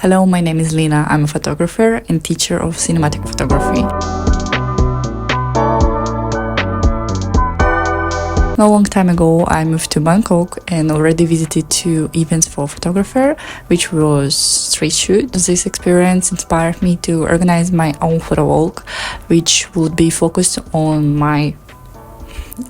Hello, my name is Lina. I'm a photographer and teacher of cinematic photography. A long time ago, I moved to Bangkok and already visited 2 events for photographer, which was street shoot. This experience inspired me to organize my own photo walk, which would be focused on my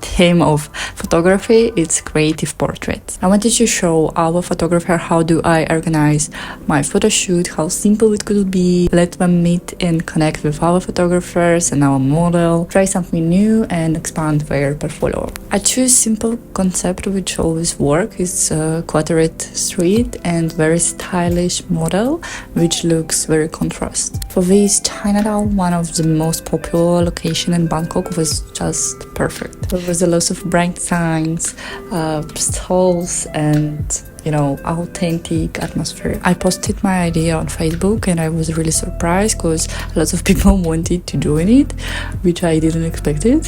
theme of photography. It's creative portraits. I wanted to show our photographer how do I organize my photo shoot, how simple it could be, let them meet and connect with our photographers and our model, try something new and expand their portfolio. I choose simple concept which always work. It's a cluttered street and very stylish model which looks very contrast. For this, Chinatown, one of the most popular location in Bangkok, was just perfect. There was a lot of bright signs, stalls and authentic atmosphere. I posted my idea on Facebook and I was really surprised because lots of people wanted to join it, which I didn't expect it.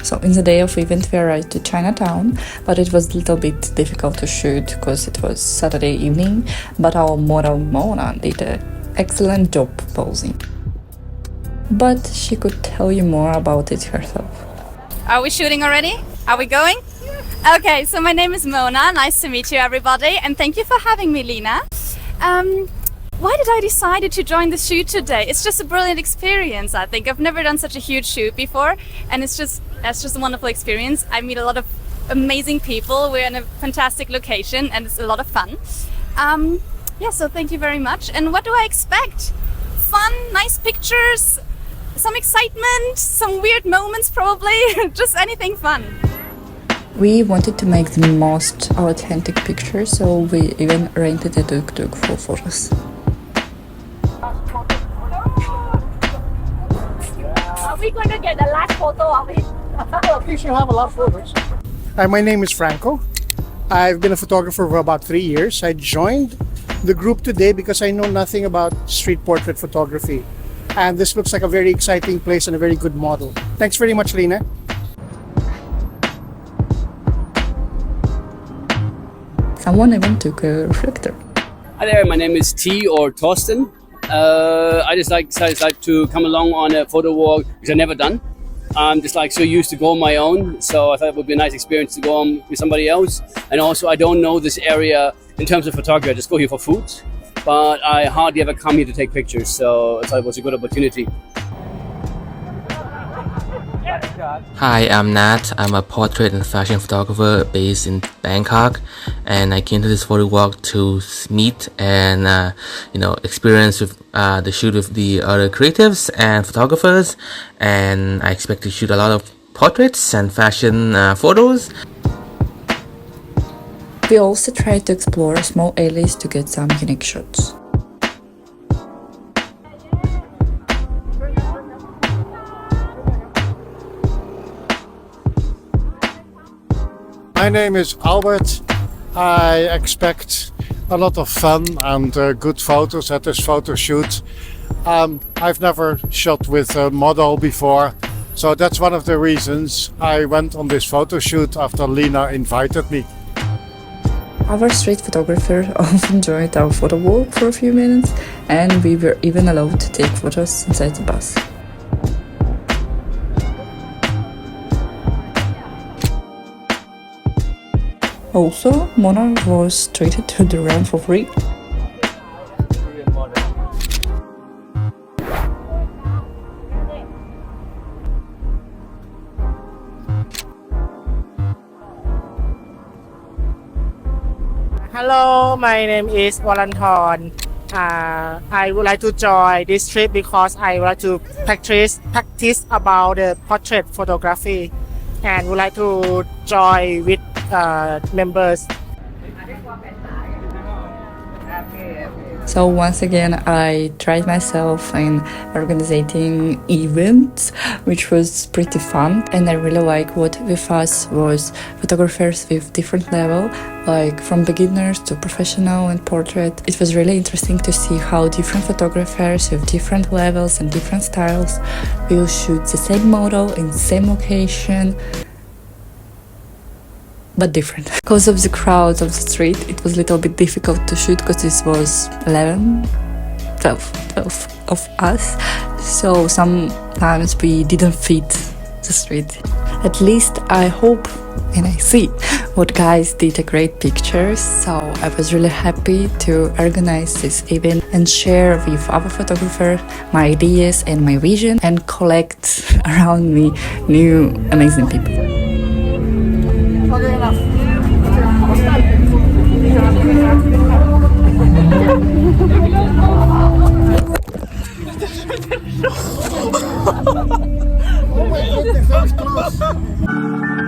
So in the day of event we arrived to Chinatown, but it was a little bit difficult to shoot because it was Saturday evening, but our model Mona did an excellent job posing. But she could tell you more about it herself. Are we shooting already? Are we going? Okay, so my name is Mona. Nice to meet you, everybody, and thank you for having me, Lina. Why did I decide to join the shoot today? It's just a brilliant experience, I think. I've never done such a huge shoot before, and that's just a wonderful experience. I meet a lot of amazing people. We're in a fantastic location, and it's a lot of fun. So thank you very much. And what do I expect? Fun, nice pictures, some excitement, some weird moments probably, just anything fun. We wanted to make the most authentic pictures, so we even rented a tuk-tuk for photos. Are we going to get the last photo of it? We should have a lot of photos. Hi, my name is Franco. I've been a photographer for about 3 years. I joined the group today because I know nothing about street portrait photography. And this looks like a very exciting place and a very good model. Thanks very much, Lina. Someone even took a reflector. Hi there, my name is T or Torsten. I just decided to come along on a photo walk, which I've never done. I'm just so used to go on my own, so I thought it would be a nice experience to go on with somebody else. And also, I don't know this area in terms of photography. I just go here for food, but I hardly ever come here to take pictures, so I thought it was a good opportunity. Hi, I'm Nat. I'm a portrait and fashion photographer based in Bangkok, and I came to this photo walk to meet and experience with the shoot with the other creatives and photographers, and I expect to shoot a lot of portraits and fashion photos. We also tried to explore small alleys to get some unique shots. My name is Albert. I expect a lot of fun and good photos at this photo shoot. I've never shot with a model before, so that's one of the reasons I went on this photo shoot after Lina invited me. Our street photographer often joined our photo walk for a few minutes, and we were even allowed to take photos inside the bus. Also, Mona was treated to the run for free. Hello, my name is Walanthorn. I would like to join this trip because I would like to practice about the portrait photography and would like to join with members. So once again, I tried myself in organizing events, which was pretty fun. And I really like what with us was photographers with different level, like from beginners to professional and portrait. It was really interesting to see how different photographers with different levels and different styles will shoot the same model in the same location, but different. Because of the crowd of the street, it was a little bit difficult to shoot because this was 11 12 of us. So sometimes we didn't fit the street. At least I hope and I see what guys did a great pictures. So I was really happy to organize this event and share with our photographer my ideas and my vision and collect around me new amazing people. Okay, enough. Oh my goodness, that was close.